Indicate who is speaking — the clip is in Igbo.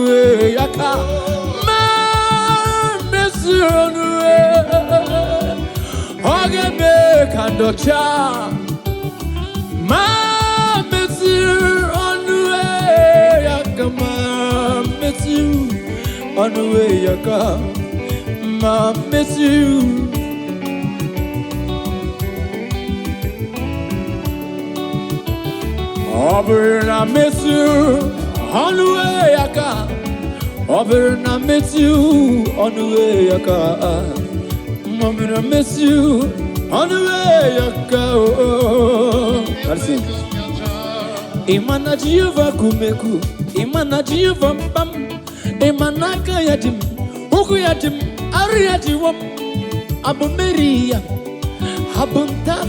Speaker 1: way yaka. Ma miss you on the way. Oge me kandocha. Ma miss you on the way yaka. Ma miss you on the way yaka. Ma miss you. Oberna miss you on the way yaka. Oberna miss you on the way yaka. Oberna miss you on the way yaka. That's it. Imana jiva kumeku, imana jiva bam, imana kayadim, uku yadim, ariyadim, abumeria, abunta.